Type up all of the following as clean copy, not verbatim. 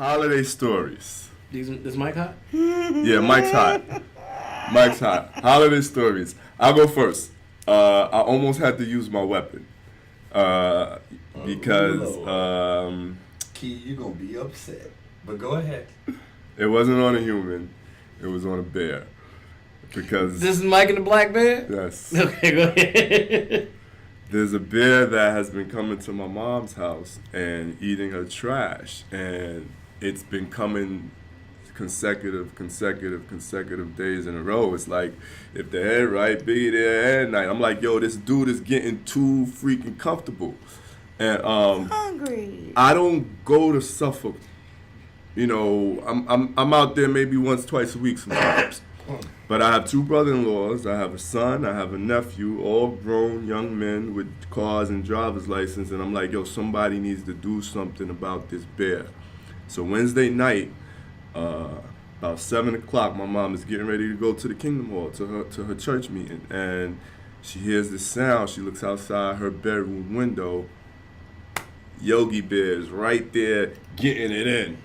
Holiday stories. Is Mike hot? Yeah, Mike's hot. Mike's hot. Holiday stories. I'll go first. I almost had to use my weapon because Key, you're gonna be upset. But go ahead. it wasn't on a human. It was on a bear. Because This is Mike and the Black Bear? yes, Okay, go ahead. there's a bear that has been coming to my mom's house and eating her trash, and it's been coming consecutive days in a row. It's like, if the head right, be there at night. I'm like, yo, this dude is getting too freaking comfortable. And Hungry. I don't go to Suffolk. You know, I'm out there maybe once, twice a week sometimes. But I have two brother-in-laws. I have a son. I have a nephew, all grown young men with cars and driver's license. And I'm like, yo, somebody needs to do something about this bear. So Wednesday night, about 7 o'clock, my mom is getting ready to go to the Kingdom Hall to her church meeting, and she hears this sound. She looks outside her bedroom window. Yogi Bear is right there getting it in,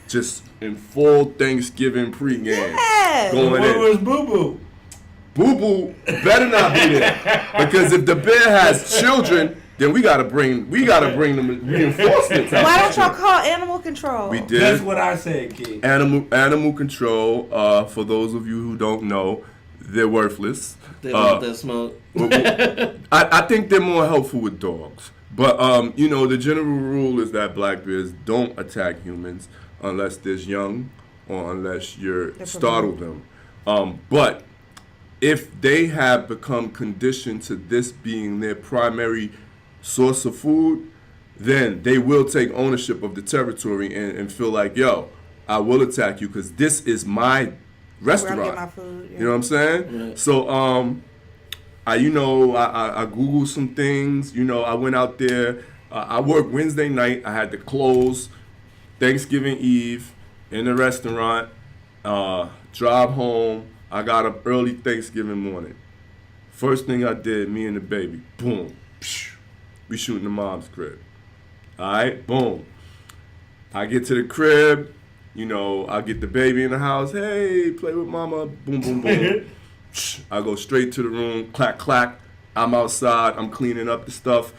just in full Thanksgiving pregame. Yes. Going Where in. was Boo Boo? Boo Boo better not be there, because if the bear has children, then we gotta bring them reinforcements. Why don't y'all call animal control? We did. That's what I said, Key. Animal control. For those of you who don't know, they're worthless. They want that smoke. I think they're more helpful with dogs. But you know, the general rule is that black bears don't attack humans unless they're young or unless you're startle them. But if they have become conditioned to this being their primary source of food, then they will take ownership of the territory and feel like, yo, I will attack you because this is my restaurant. Where I get my food. Yeah. You know what I'm saying? Right. So I Googled some things. You know, I went out there. I worked Wednesday night. I had to close Thanksgiving Eve in the restaurant. Drive home. I got up early Thanksgiving morning. First thing I did, me and the baby, boom, psh, we shooting the mom's crib. All right, boom. I get to the crib. You know, I get the baby in the house. Hey, play with mama. Boom, boom, boom. I go straight to the room. Clack, clack. I'm outside. I'm cleaning up the stuff.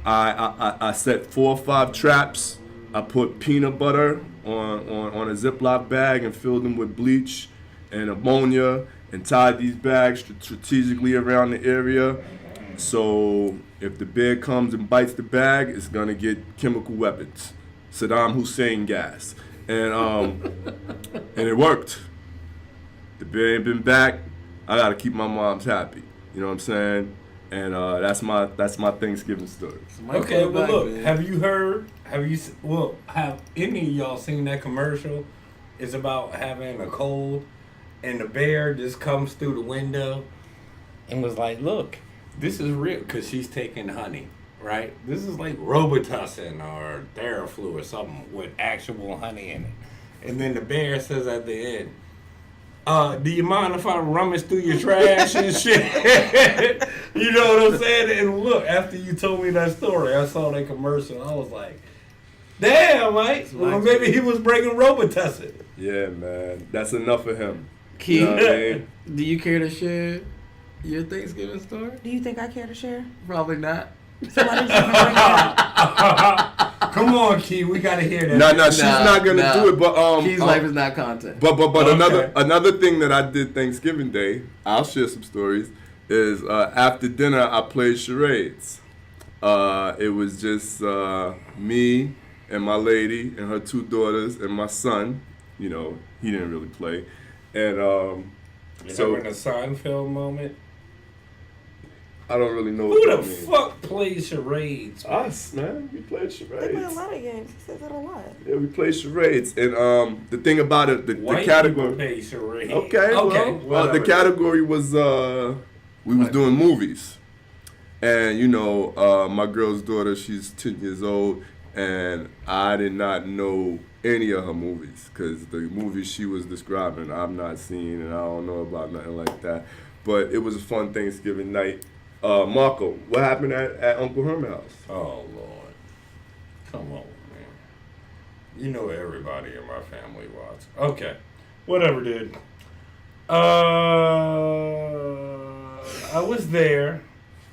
I set 4 or 5 traps. I put peanut butter on a Ziploc bag and filled them with bleach and ammonia and tied these bags strategically around the area. So if the bear comes and bites the bag, it's gonna get chemical weapons, Saddam Hussein gas, and it worked. The bear ain't been back. I gotta keep my moms happy. You know what I'm saying? And that's my Thanksgiving story. Okay, well look, have any of y'all seen that commercial? It's about having a cold, and the bear just comes through the window and was like, look, this is real, because she's taking honey, right? This is like Robitussin or Theraflu or something with actual honey in it. And then the bear says at the end, do you mind if I rummage through your trash and shit? You know what I'm saying? And look, after you told me that story, I saw that commercial. I was like, damn, Mike. Well, maybe he was bringing Robitussin. Yeah, man. That's enough of him. Keith, You know what I mean? do you care to share your Thanksgiving story? Do you think I care to share? Probably not. So why did you even bring it up? Come on, Key. We got to hear that. No, she's not gonna do it. But Keith's life is not content. But Okay. another thing that I did Thanksgiving Day, I'll share some stories, is after dinner I played charades. It was just me and my lady and her 2 daughters and my son. You know, he didn't really play. And So in a Seinfeld moment, I don't really know who what the that means. fuck plays charades? Us, man. We played They play a charades. lot of games. He says that a lot. Yeah, we played charades. And the thing about it, the White category. people play charades. Okay, well, the whatever. category was we was doing movies, and you know, my girl's daughter, she's 10 years old, and I did not know any of her movies because the movies she was describing I've not seen and I don't know about nothing like that. But it was a fun Thanksgiving night. Marco, what happened at Uncle Herman's house? Oh Lord, come on, man. You know everybody in my family watch. Okay. Whatever, dude. I was there,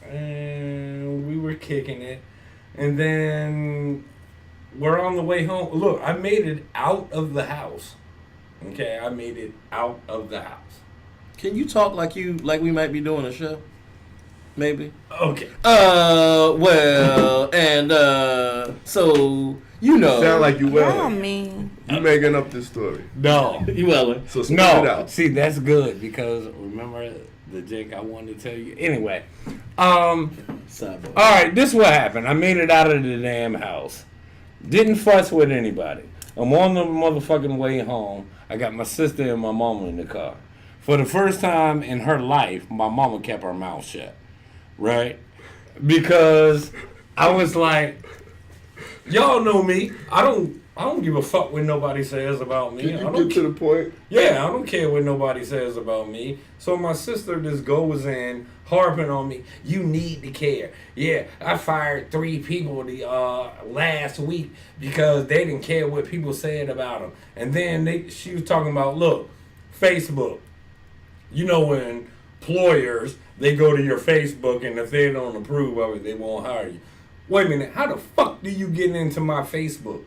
and we were kicking it, and then we're on the way home. Look, I made it out of the house. Okay, I made it out of the house. Can you talk like we might be doing a show? Maybe. Okay. Well, and so you know. Sound like you Y'all welling. mean. You making up this story. No. You welling. So spit it No. out. See, that's good because remember the jig I wanted to tell you. Anyway, all Sidebar. right. This is what happened. I made it out of the damn house. Didn't fuss with anybody. I'm on the motherfucking way home. I got my sister and my mama in the car. For the first time in her life, my mama kept her mouth shut. Right? Because I was like, y'all know me. I don't give a fuck what nobody says about me. Can I you don't get to the point? Yeah, I don't care what nobody says about me. So my sister just goes in harping on me. You need to care. Yeah, I fired 3 people the last week because they didn't care what people said about them. And then she was talking about, look, Facebook. You know when employers, they go to your Facebook and if they don't approve of it, they won't hire you. Wait a minute, how the fuck do you get into my Facebook?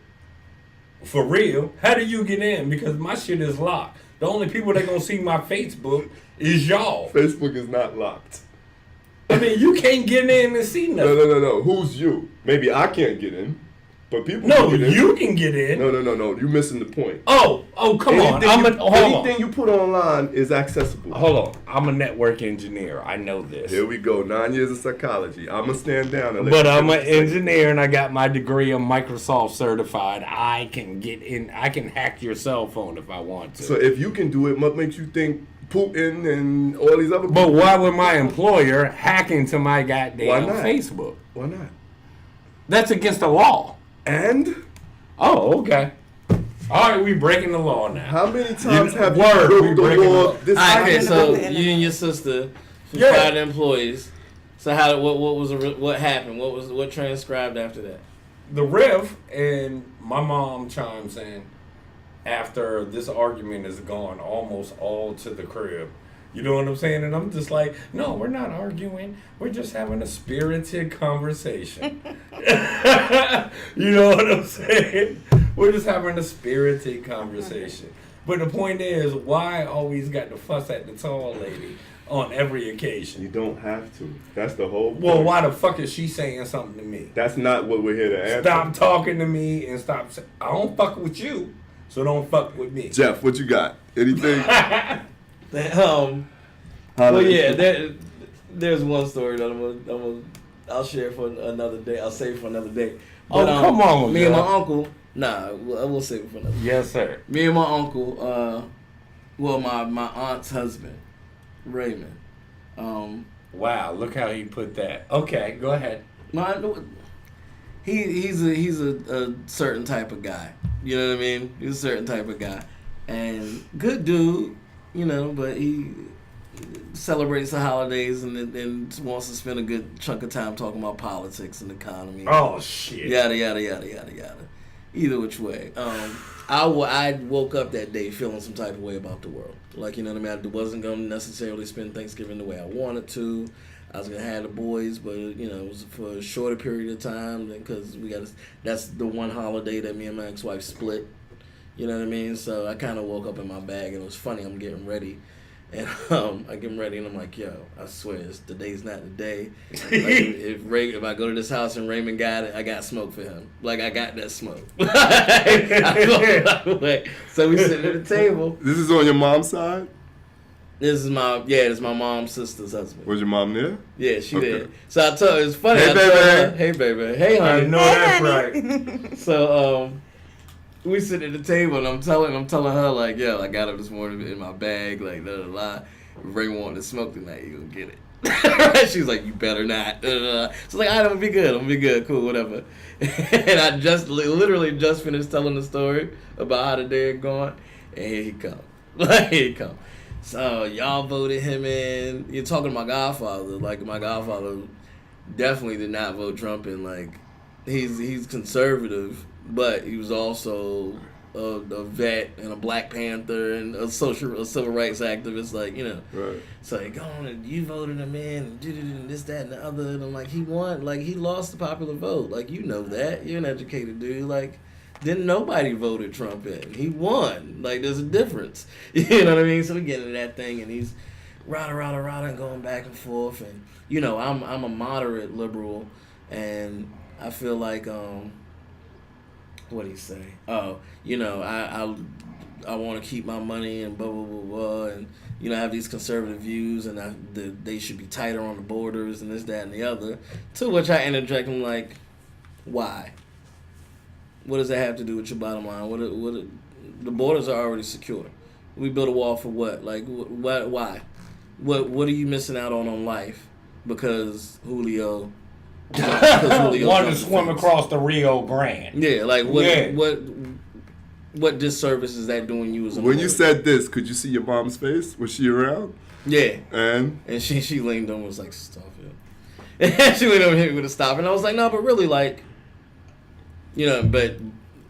For real? How do you get in? Because my shit is locked. The only people that gonna see my Facebook is y'all. Facebook is not locked. I mean, you can't get in and see nothing. No. Who's you? Maybe I can't get in, but people No, can get in. you can get in. No. You're missing the point. Oh, come on. Anything you put online is accessible. Hold on. I'm a network engineer. I know this. Here we go. 9 years of psychology. I'm gonna stand down and let But you I'm an finish saying. engineer and I got my degree. I'm Microsoft certified. I can get in. I can hack your cell phone if I want to. So if you can do it, what makes you think Putin and all these other people? But why would my employer hack into my goddamn Why not? Facebook? Why not? That's against the law. And Oh, okay. All right, we breaking the law now. how many times have word, you we broke the breaking law the- this All right, okay, time? so Yeah. you and your sister Yeah. fired employees. So how? What happened? What transcribed after that? The ref and my mom chimes in after this argument is gone almost all to the crib. You know what I'm saying? And I'm just like, no, we're not arguing. We're just having a spirited conversation. You know what I'm saying? We're just having a spirited conversation. But the point is, why always got to fuss at the tall lady on every occasion? You don't have to. That's the whole point. Well, why the fuck is she saying something to me? That's not what we're here to answer. Stop talking to me and stop. I don't fuck with you, so don't fuck with me. Jeff, what you got? Anything? Well, yeah, there's one story that I'll share for another day. I'll save for another day. Oh, come on, me and my Jeff. uncle. Nah, I will save it for another day. Yes, sir. Me and my uncle, my aunt's husband, Raymond. Wow, look how he put that. Okay, go ahead. He's a certain type of guy. You know what I mean? He's a certain type of guy, and good dude. You know, but he celebrates the holidays and wants to spend a good chunk of time talking about politics and economy. Oh shit. Yada yada yada yada yada. Either which way, I woke up that day feeling some type of way about the world. Like, you know what I mean? I wasn't gonna necessarily spend Thanksgiving the way I wanted to. I was gonna have the boys, but you know, it was for a shorter period of time because that's the one holiday that me and my ex-wife split. You know what I mean? So I kind of woke up in my bag, and it was funny. I'm getting ready, and I get ready, and I'm like, yo, I swear, the day's not the day. Like, if I go to this house and Raymond got it, I got smoke for him. Like, I got that smoke. So we sitting at the table. This is on your mom's side? This is my mom's sister's husband. Was your mom there? Yeah, she Okay. did. So I told her, it's funny. Hey, I told baby. her, hey, baby. Hey, I honey. know that's right. So we sit at the table and I'm telling her like, yo, I got up this morning in my bag, like da da da. If Ray wanted to smoke tonight, you gonna get it. She's like, you better not. Da, da, da. So like, all right, I'm gonna be good, cool, whatever. And I literally just finished telling the story about how the day had gone, and here he come. Like, here he come. So y'all voted him in. You're talking to my godfather. Like, my godfather definitely did not vote Trump in. Like, he's conservative, but he was also a vet and a Black Panther and a civil rights activist. Like, you know, Right. it's like, go on and you voted him in and this, that, and the other. And I'm like, he won. Like, he lost the popular vote. Like, you know that. You're an educated dude. Like, didn't nobody voted Trump in. He won. Like, there's a difference. You know what I mean? So we get into that thing, and he's rah and going back and forth. And, you know, I'm a moderate liberal, and I feel like, what do you say? Oh, you know, I want to keep my money and blah, blah, blah, blah. And, you know, I have these conservative views, and they should be tighter on the borders and this, that, and the other. To which I interject, I'm like, why? What does that have to do with your bottom line? The borders are already secure. We built a wall for what? Like, why? What are you missing out on life because Julio wanted to swim across the Rio Grande? Yeah, like what disservice is that doing you as a When you American? said this, could you see your mom's face? Was she around? Yeah. And she leaned over and was like, stop it. And she leaned over and hit me with a stop. And I was like, no, but really, like, you know, but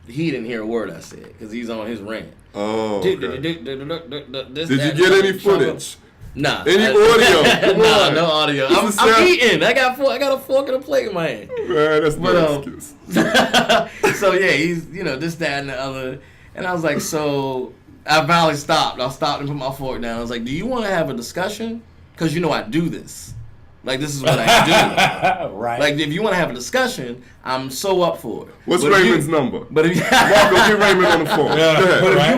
he didn't hear a word I said because he's on his rant. oh, okay. Did Did you get any footage? Nah. Any audio? Come Nah, on. no audio. This I'm is sound- eating. I got a fork and a plate in my hand. Man, that's But, no excuse. So yeah, he's, you know, this, that, and the other. And I was like, so I finally stopped. I stopped and put my fork down. I was like, do you want to have a discussion? Because you know I do this. Like, this is what I do. Right. Like, if you want to have a discussion, I'm so up for it. What's But if Raymond's you- number? But if Marco, get Raymond on the phone. Yeah. Go ahead. But Right.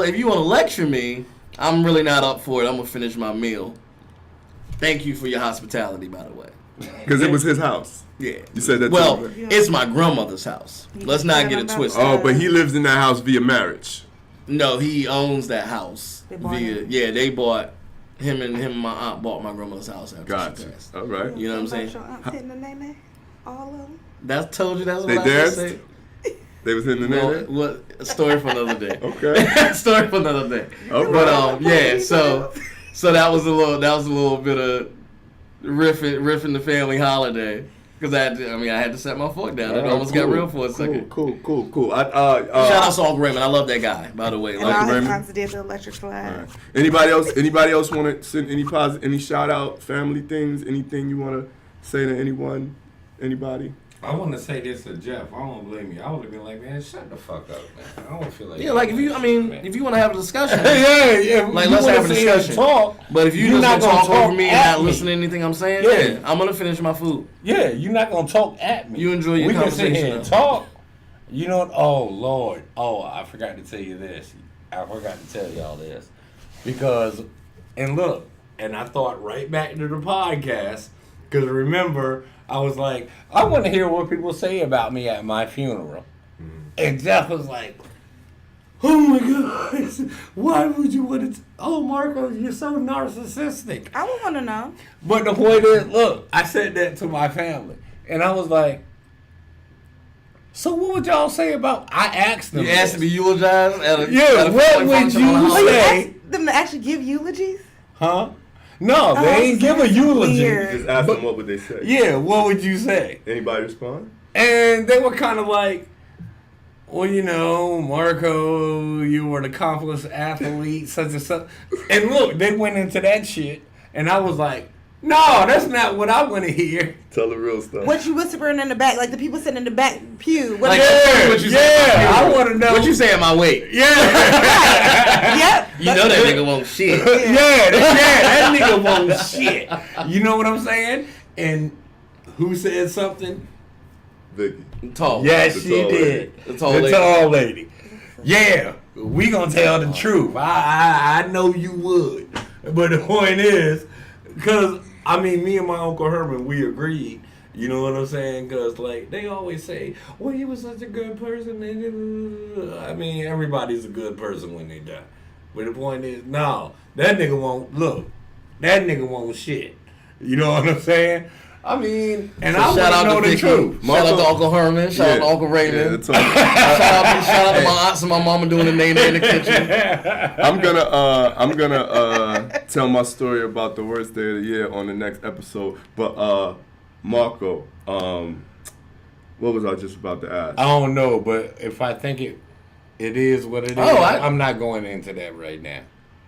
if you want to lecture me, I'm really not up for it. I'm gonna finish my meal. Thank you for your hospitality, by the way. Because it was his house. Yeah. You said that Well, too, right? it's my grandmother's house. Let's not get it twisted. Oh, but he lives in that house via marriage. No, he owns that house. They bought it? Yeah, they bought him and my aunt bought my grandmother's house after she Gotcha. passed. All right. You know what I'm saying? Your aunt hitting the nene? All of them? That told you that's what They I was danced? say. They was in the No, name. what a story for another day. Okay. Story for another day. Okay. But yeah, so that was a little bit of riffing the family holiday. Because I had to set my fork down. It almost got real for a second. Cool. Shout out to Uncle Raymond. I love that guy, by the way. And Like, all his Raymond. times did the electric slide. All right. Anybody else want to send any shout out, family things, anything you want to say to anyone, anybody? I want to say this to Jeff. I don't blame you. I would have been like, man, shut the fuck up, man. I don't feel like. yeah, like if you want to have a discussion, yeah. like you let's wanna have a sit here and discussion. Talk, But if you you're just not gonna gonna talk over talk me and at not me. listen to anything I'm saying, Yeah. I'm gonna finish my food. Yeah, you're not gonna talk at me. You enjoy your we conversation, can sit here and though. talk. You know what? Oh Lord. Oh, I forgot to tell you this. I forgot to tell y'all this because, and look, and I thought right back to the podcast because remember I was like, I want to hear what people say about me at my funeral, and Jeff was like, oh my God, why would you want to? Oh, Marco, you're so narcissistic. I would want to know. But the point is, look, I said that to my family, and I was like, so what would y'all say about? I asked them. You asked to be this. eulogized at a Yeah, at a what family would function you on a Oh, you holiday? say? asked them to actually give eulogies? Huh? No, Oh, they ain't give a that's eulogy. weird. Just ask them what would they say. Yeah, what would you say? Anybody respond? And they were kind of like, well, you know, Marco, you were an accomplished athlete, such and such. And look, they went into that shit, and I was like, no, that's not what I want to hear. Tell the real stuff. What you whispering in the back? Like the people sitting in the back pew. What Like, Yeah, what you say at my yeah, I funeral? want to know. What you say at my wake? Yeah. Yep. You know that nigga won't shit. that nigga won't shit. You know what I'm saying? And who said something? Vicky. Tall. Yes, The she tall did. The tall The lady. tall lady. Yeah, we gonna tell the truth. I know you would. But the point is, because, I mean, me and my Uncle Herman, we agreed. You know what I'm saying? Because, like, they always say, well, you was such a good person. I mean, everybody's a good person when they die. But the point is, no, that nigga won't, look, that nigga won't shit. You know what I'm saying? I mean, and I Shout want out to know to the Vicky. truth. Shout out to Uncle Herman. Shout out to Uncle Yeah, Raymond. that's all. shout out to my aunts and my mama doing the name in the kitchen. I'm gonna tell my story about the worst day of the year on the next episode. But Marco, What was I just about to ask? I don't know, but if I think it is what it is, I'm not going into that right now.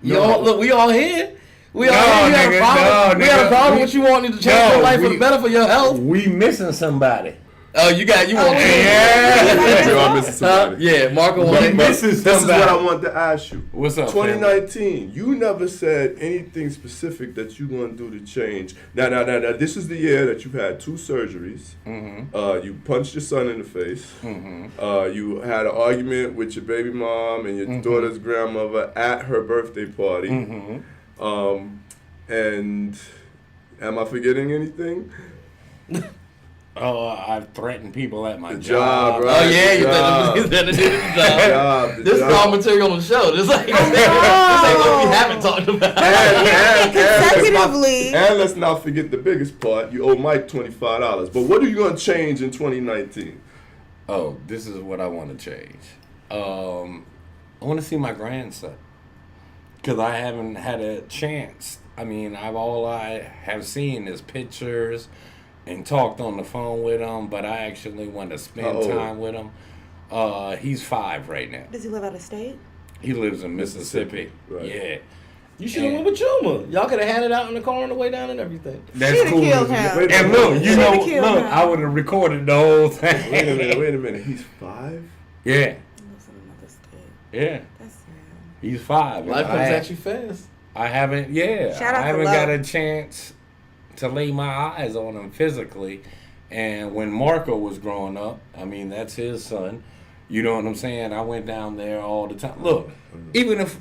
Look, we all here. We all No, here. We nigga, had a problem with you wanting to change your life for the better for your health. We missing somebody. Oh, you want Yeah. You are missing somebody. Yeah, Marco But wanted this This is what I wanted to ask you. What's up, 2019. You never said anything specific that you gonna do to change. Now. This is the year that you've had 2 surgeries. Mm-hmm. You punched your son in the face. Mm-hmm. You had an argument with your baby mom and your daughter's grandmother at her birthday party. Mm-hmm. And am I forgetting anything? I've threatened people at my The job, right? Oh yeah, The you said it did the job. The This is job. all material on the show. This ain't what we haven't talked about. Consecutively. And let's not forget the biggest part. You owe Mike $25. But what are you going to change in 2019? Oh, this is what I want to change. I want to see my grandson. Because I haven't had a chance. I mean, all I have seen is pictures and talked on the phone with him, but I actually want to spend time with him. He's 5 right now. Does he live out of state? He lives in Mississippi. Right. Yeah. You should have went with Chuma. Y'all could have had it out in the car on the way down and everything. That's She'd have cool. killed him. Wait a And minute. look, killed him. I would have recorded the whole thing. Wait a minute. He's 5? Yeah. He lives in another state. Yeah. That's sad. He's 5. Life comes at you fast. I haven't, Shout out I to haven't Love. got a chance to lay my eyes on him physically. And when Marco was growing up, I mean, that's his son. You know what I'm saying? I went down there all the time. Look, even if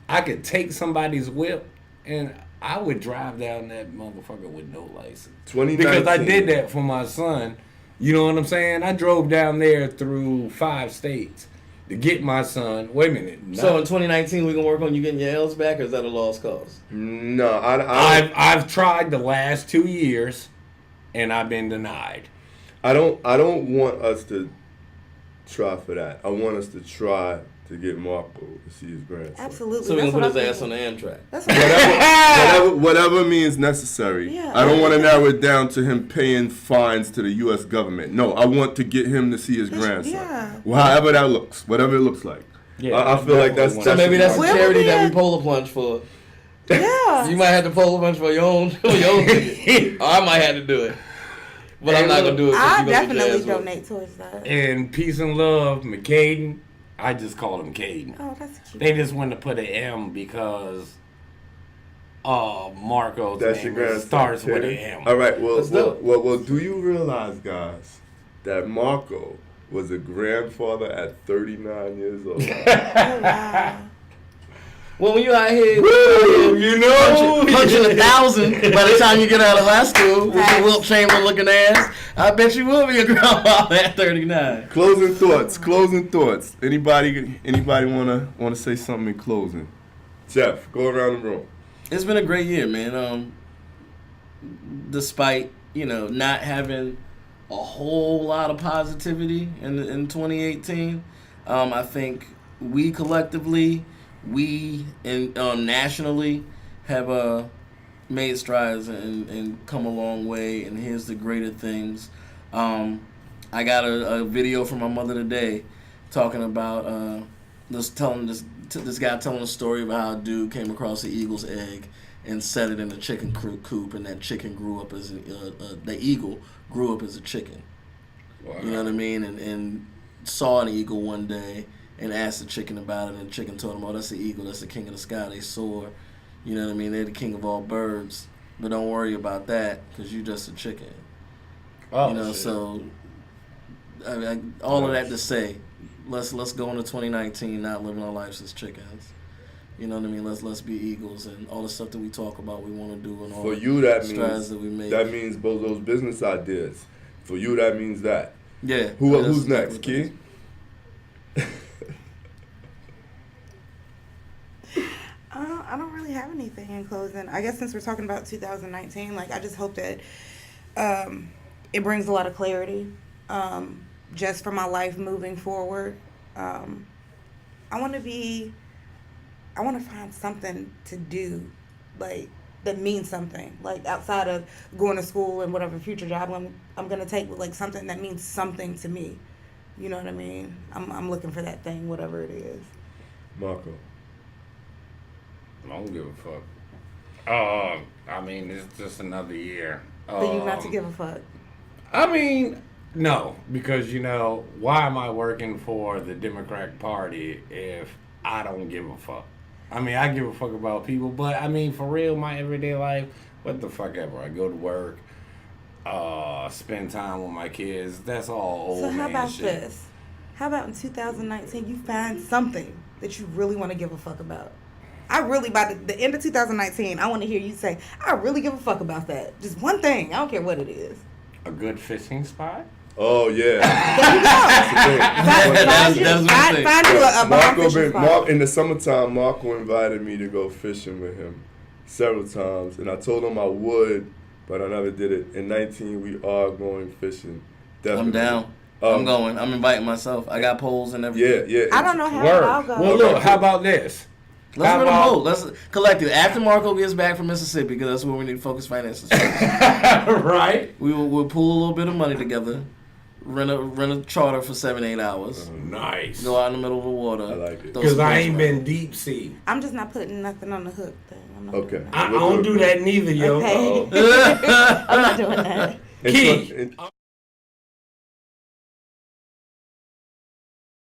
I could take somebody's whip, and I would drive down that motherfucker with no license. 2019. Because I did that for my son. You know what I'm saying? I drove down there through 5 states to get my son. Wait a minute. So in 2019, we gonna work on you getting your L's back, or is that a lost cause? No, I've tried the last 2 years, and I've been denied. I don't want us to try for that. I want us to try to get Marco to see his grandson. Absolutely. So we That's gonna put what his I ass on the think. Amtrak. That's what Whatever means necessary. Yeah. I don't want to narrow it down to him paying fines to the U.S. government. No, I want to get him to see his grandson. yeah. Well, however that looks, whatever it looks like. Yeah, I feel like that's definitely So maybe that's a Where charity would that we we polar plunge for. Yeah. You might have to polar plunge for your own ticket. Or I might have to do it. But I'm not gonna do it. 'cause I you gonna get your definitely ass whooped. donate towards that. And peace and love, McCaden. I just call him Caden. Oh, that's cute. They just wanted to put an M because Marco's That's your name grandson. starts with an okay? M. All right. Let's do it. Well, do you realize, guys, that Marco was a grandfather at 39 years old? Oh, wow. Well, when you out here, You know, punching 1,000 by the time you get out of high school with your Wilt Chamberlain looking ass, I bet you will be a grandfather at 39. Closing thoughts. Anybody wanna say something in closing? Jeff, go around the room. It's been a great year, man. Despite not having a whole lot of positivity in 2018, I think we collectively, nationally, have made strides and come a long way. And here's the greater things. I got a video from my mother today talking about this guy telling a story about how a dude came across the eagle's egg and set it in a chicken coop, and that chicken grew up as the eagle grew up as a chicken. Wow. You know what I mean? And saw an eagle one day and asked the chicken about it, and the chicken told him, "Oh, that's the eagle. That's the king of the sky. They soar. You know what I mean? They're the king of all birds. But don't worry about that, because you're just a chicken." Oh, shit. So all of that to say, let's go into 2019 not living our lives as chickens. You know what I mean? Let's be eagles, and all the stuff that we talk about, we want to do, and all For you, that strides means that we make. that means both those business ideas. For you, that means that. Yeah. Who's that's next, exactly what it Key? I don't really have anything in closing. I guess since we're talking about 2019, I just hope that it brings a lot of clarity just for my life moving forward. I want to find something to do, that means something. Like outside of going to school and whatever future job I'm gonna take, like something that means something to me. You know what I mean? I'm looking for that thing, whatever it is. Marco. I don't give a fuck. I mean, it's just another year. For you not to give a fuck. I mean, no, because why am I working for the Democratic Party if I don't give a fuck? I mean, I give a fuck about people, but I mean, for real, my everyday life, what the fuck ever. I go to work, spend time with my kids. That's all old man shit. So how about this? How about in 2019 you find something that you really want to give a fuck about? I really, by the end of 2019, I want to hear you say, I really give a fuck about that. Just one thing. I don't care what it is. A good fishing spot? Oh, yeah. Find you a bomb fishing spot. In the summertime, Marco invited me to go fishing with him several times. And I told him I would, but I never did it. In 19, we are going fishing. Definitely. I'm down. I'm going. I'm inviting myself. I got poles and everything. Yeah. I don't know how I'll go. Well, look, how about this? Let's rent a boat. Let's collect it. After Marco gets back from Mississippi, because that's where we need to focus finances. Right? We'll pull a little bit of money together, rent a charter for 7-8 hours. Nice. Go out in the middle of the water. I like it. Because I ain't been deep sea. I'm just not putting nothing on the hook thing. I'm not Okay. doing I that. don't do that neither, yo. Okay. I'm not doing that. Key.